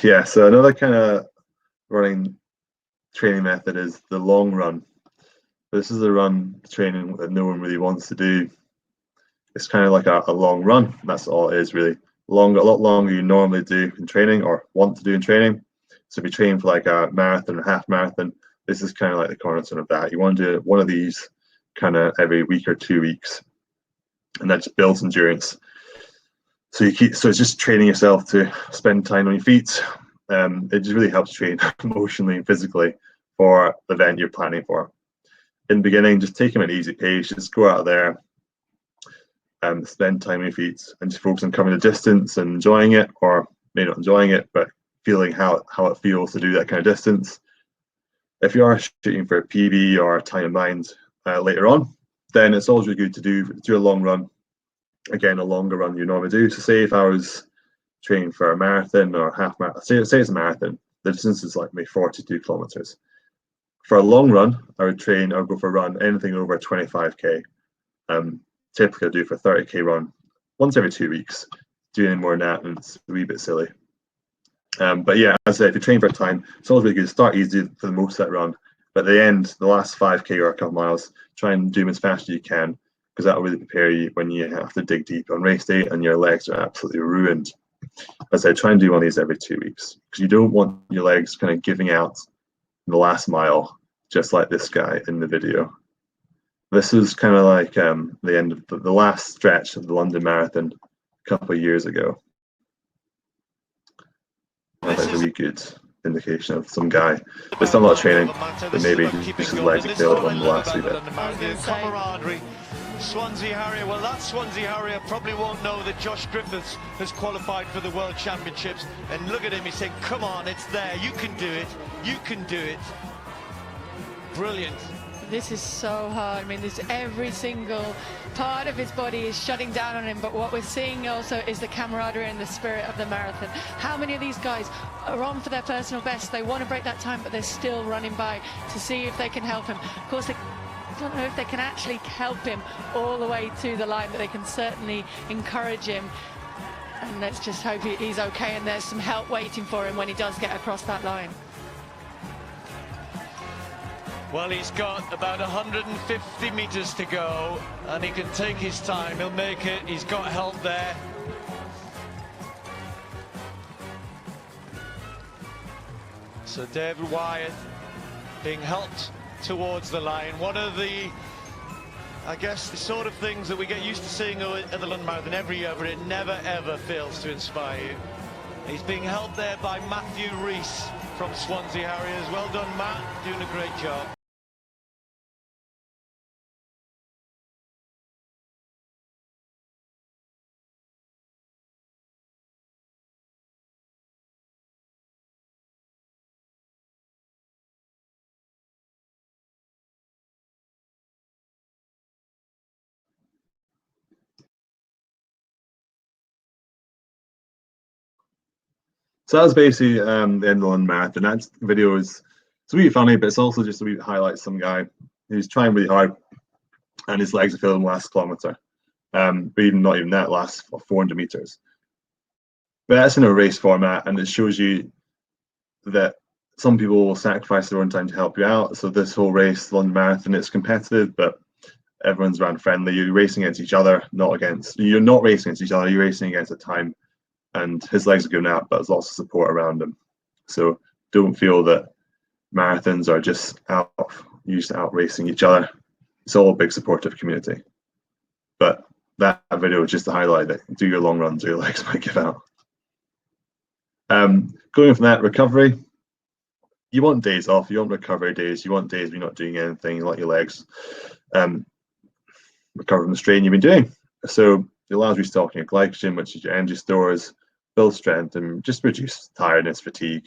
Yeah, so another kind of running training method is the long run. This is a run training that no one really wants to do. It's kind of like a long run. That's all it is really. A lot longer you normally do in training or want to do in training. So if you train for like a marathon or half marathon, this is kind of like the cornerstone of that. You want to do one of these kind of every week or 2 weeks, and that just builds endurance. So it's just training yourself to spend time on your feet. It just really helps train emotionally and physically for the event you're planning for. In the beginning, just take them at an easy pace. Just go out there and spend time on your feet and just focus on covering the distance and enjoying it, or maybe not enjoying it, but feeling how it feels to do that kind of distance. If you are shooting for a PB or a time in mind later on, then it's always really good to do a long run. Again, a longer run you normally do. So say if I was training for a marathon or half marathon, say it's a marathon, the distance is like maybe 42 kilometers. For a long run, I would go for a run anything over 25k. Typically I do for a 30k run once every 2 weeks. Doing any more than that, and it's a wee bit silly. But yeah, as I said, if you train for a time, it's always really good to start easy for the most of that run. But at the end, the last 5K or a couple miles, try and do them as fast as you can, because that will really prepare you when you have to dig deep on race day and your legs are absolutely ruined. As I said, try and do one of these every 2 weeks, because you don't want your legs kind of giving out in the last mile, just like this guy in the video. This is kind of like the end of the last stretch of the London Marathon a couple of years ago. That's a really good indication of some guy that's done a lot of training, but maybe his legs have failed on the last wee bit. Camaraderie. Swansea Harrier, well that Swansea Harrier probably won't know that Josh Griffiths has qualified for the World Championships, and look at him, he's saying, come on, it's there, you can do it, you can do it. Brilliant. This is so hard. I mean, every single part of his body is shutting down on him, but what we're seeing also is the camaraderie and the spirit of the marathon. How many of these guys are on for their personal best? They want to break that time, but they're still running by to see if they can help him. Of course, I don't know if they can actually help him all the way to the line, but they can certainly encourage him. And let's just hope he's okay and there's some help waiting for him when he does get across that line. Well, he's got about 150 meters to go, and he can take his time. He'll make it. He's got help there. So David Wyatt being helped towards the line. One of the, I guess, the sort of things that we get used to seeing at the London Marathon every year, but it never ever fails to inspire you. He's being helped there by Matthew Rees from Swansea Harriers. Well done, Matt, doing a great job. So that's basically the end of the London Marathon. That video is, it's really funny, but it's also just a wee highlight some guy who's trying really hard and his legs are failing the last kilometre. But even not even that, last 400 meters. But that's in a race format, and it shows you that some people will sacrifice their own time to help you out. So this whole race, London Marathon, it's competitive, but everyone's around friendly. You're racing against each other, you're not racing against each other, you're racing against the time. And his legs are going out, but there's lots of support around him. So don't feel that marathons are just used to out racing each other. It's all a big supportive community. But that video is just to highlight that do your long runs or your legs might give out. Going from that, recovery. You want days off, you want recovery days, you want days where you're not doing anything, you let your legs recover from the strain you've been doing. So it allows restocking your glycogen, which is your energy stores, build strength, and just reduce tiredness, fatigue.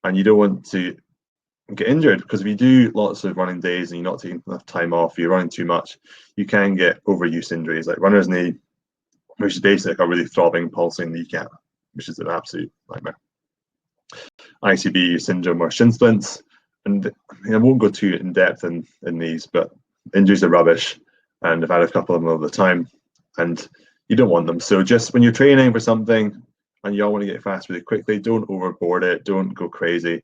And you don't want to get injured, because if you do lots of running days and you're not taking enough time off, you're running too much, you can get overuse injuries like runner's knee, which is basically like a really throbbing, pulsing kneecap, which is an absolute nightmare. ICB syndrome or shin splints. And I won't go too in depth in these, but injuries are rubbish, and I've had a couple of them over the time, and you don't want them. So just when you're training for something and you all want to get fast really quickly, don't overboard it, don't go crazy.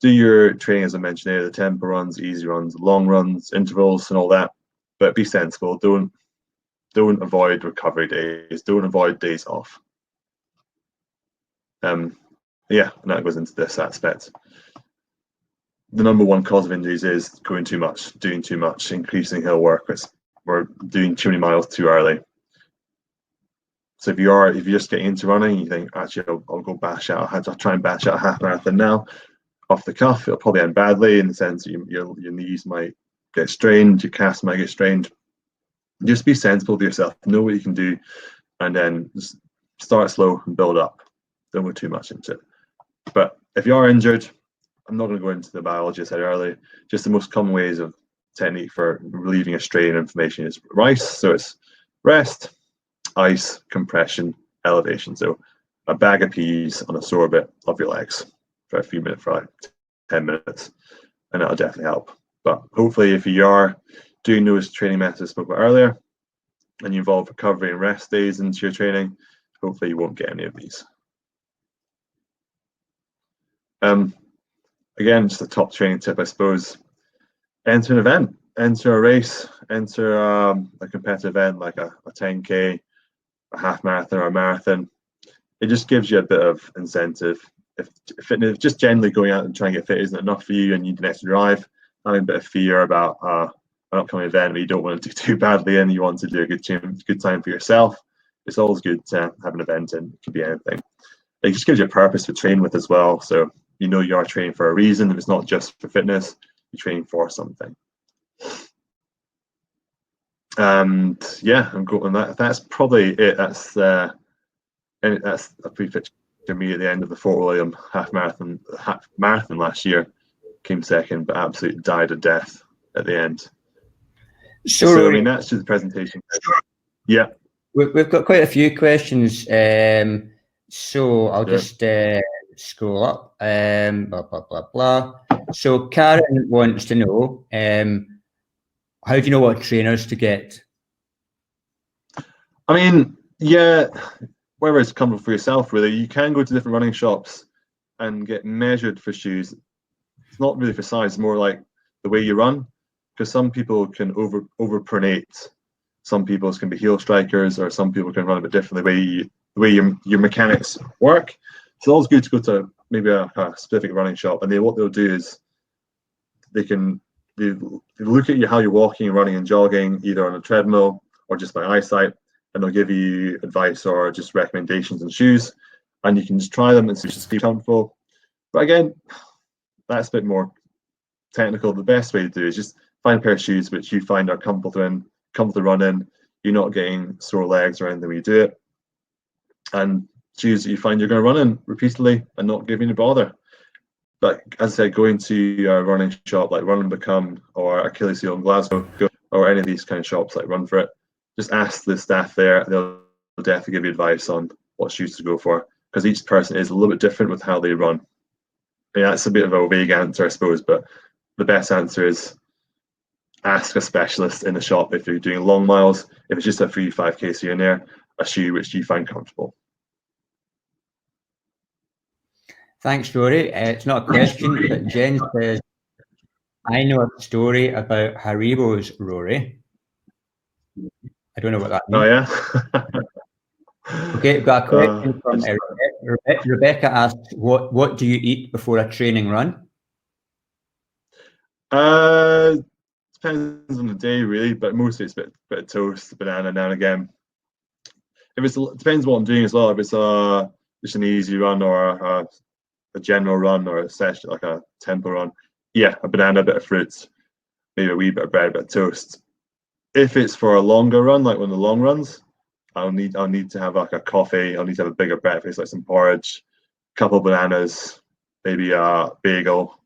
Do your training, as I mentioned earlier, the tempo runs, easy runs, long runs, intervals and all that, but be sensible. Don't avoid recovery days, don't avoid days off. Yeah, and that goes into this aspect. The number one cause of injuries is going too much, doing too much, increasing hill work, or doing too many miles too early. So if you're just getting into running, you think, actually, I'll go bash out. I'll try and bash out a half marathon now, off the cuff. It'll probably end badly in the sense that your knees might get strained, your calves might get strained. Just be sensible to yourself. Know what you can do, and then just start slow and build up. Don't go too much into it. But if you are injured, I'm not going to go into the biology I said earlier. Just the most common ways of technique for relieving a strain or inflammation is RICE. So it's rest, ice, compression, elevation. So a bag of peas on a sore bit of your legs for a few minutes, for like 10 minutes, and that'll definitely help. But hopefully, if you are doing those training methods I spoke about earlier, and you involve recovery and rest days into your training, hopefully you won't get any of these. Again, just a top training tip, I suppose. Enter an event, enter a race, enter a competitive event like a 10K, a half marathon or a marathon. It just gives you a bit of incentive. If fitness, just generally going out and trying to get fit isn't enough for you and you need an extra drive, having a bit of fear about an upcoming event where you don't want to do too badly and you want to do a good time for yourself, it's always good to have an event, and it could be anything. It just gives you a purpose to train with as well. So you know you are training for a reason. If it's not just for fitness, you're training for something. And yeah, I'm going. That's probably it. That's a pretty picture of me at the end of the Fort William half marathon last year. Came second, but absolutely died a death at the end. So I mean, that's just the presentation. Yeah, we've got quite a few questions. So I'll just scroll up. Blah blah blah blah. So Karen wants to know, how do you know what trainers to get? I mean, yeah, wherever it's comfortable for yourself, really. You can go to different running shops and get measured for shoes. It's not really for size, it's more like the way you run, because some people can overpronate. Some people can be heel strikers, or some people can run a bit differently. The way your mechanics work. So it's always good to go to maybe a specific running shop, and what they'll do is they look at you how you're walking and running and jogging, either on a treadmill or just by eyesight, and they'll give you advice or just recommendations on shoes, and you can just try them and see if it's comfortable. But again, that's a bit more technical. The best way to do is just find a pair of shoes which you find are comfortable to run in. You're not getting sore legs or anything when you do it, and shoes that you find you're going to run in repeatedly and not giving you bother. But as I said, going to a running shop like Run and Become or Achilles Heel in Glasgow, or any of these kind of shops like Run For It, just ask the staff there. They'll definitely give you advice on what shoes to go for, because each person is a little bit different with how they run. Yeah, that's a bit of a vague answer, I suppose, but the best answer is ask a specialist in the shop if you're doing long miles. If it's just a 3-5K here and there, a shoe which you find comfortable. Thanks, Rory. It's not a question, but Jen says, I know a story about Haribo's, Rory. I don't know what that means. Oh, yeah? Okay, we've got a question from Rebecca asks, what do you eat before a training run? Depends on the day, really, but mostly it's a bit of toast, banana now and again. It depends what I'm doing as well. If it's just an easy run or a general run or a session, like a tempo run, yeah, a banana, a bit of fruits, maybe a wee bit of bread, a bit of toast. If it's for a longer run, like one of the long runs, I'll need to have like a coffee. I'll need to have a bigger breakfast, like some porridge, a couple of bananas, maybe a bagel,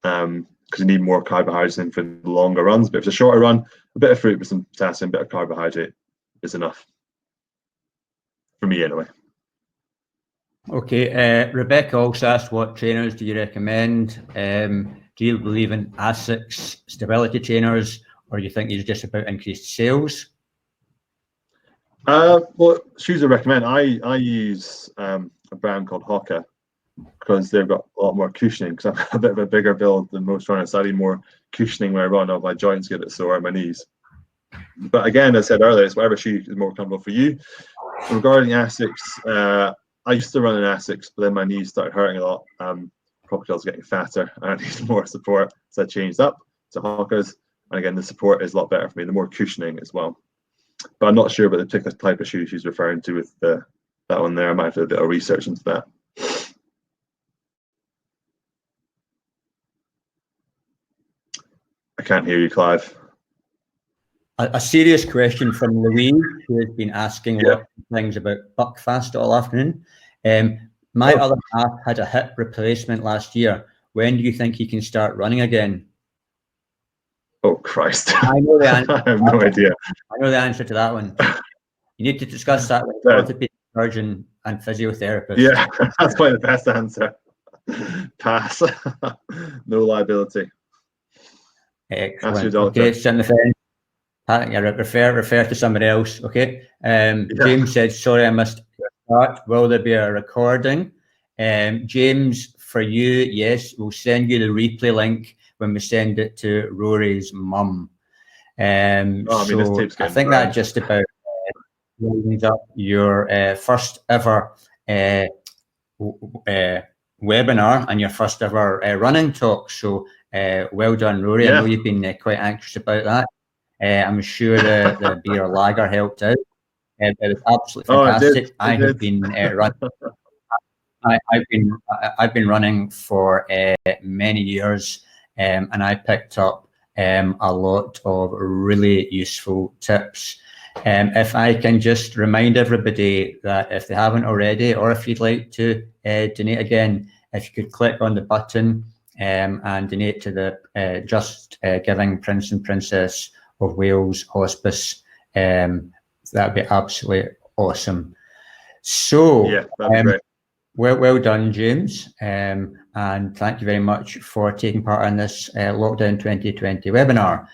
because you need more carbohydrates in for the longer runs. But if it's a shorter run, a bit of fruit with some potassium, a bit of carbohydrate is enough. For me, anyway. Okay, Rebecca also asked, what trainers do you recommend? Do you believe in ASICS stability trainers, or do you think it's just about increased sales? Well, shoes I recommend. I use a brand called Hoka because they've got a lot more cushioning, because I'm a bit of a bigger build than most runners. I need more cushioning when I run, or my joints get a bit sore, my knees. But again, as I said earlier, it's whatever shoe is more comfortable for you. Regarding ASICS, I used to run in ASICS, but then my knees started hurting a lot. Probably because I was getting fatter and I needed more support, so I changed up to Hoka's. And again, the support is a lot better for me, the more cushioning as well. But I'm not sure about the particular type of shoe she's referring to with that one there. I might have to do a bit of research into that. I can't hear you, Clive. A serious question from Louise, who has been asking lots of things about Buckfast all afternoon. My other half had a hip replacement last year. When do you think he can start running again? Oh, Christ. I know the answer. I have no idea. I know the answer to that one. You need to discuss that with the orthopedic surgeon and physiotherapist. Yeah, that's probably the best answer. Pass. No liability. Excellent. Okay, sit on the fence. refer to somebody else. Okay. James said, sorry, I missed your start. Will there be a recording? James, for you, yes, we'll send you the replay link when we send it to Rory's mum. I think that just about rounds up your first ever webinar and your first ever running talk. So well done, Rory. I know you've been quite anxious about that. I'm sure the beer lager helped out. It was absolutely fantastic. I have been running. I've been running for many years, and I picked up a lot of really useful tips. If I can just remind everybody that if they haven't already, or if you'd like to donate again, if you could click on the button and donate to the Just Giving Prince and Princess of Wales Hospice, that would be absolutely awesome. So, that'd be great. Well done, James, and thank you very much for taking part in this Lockdown 2020 webinar.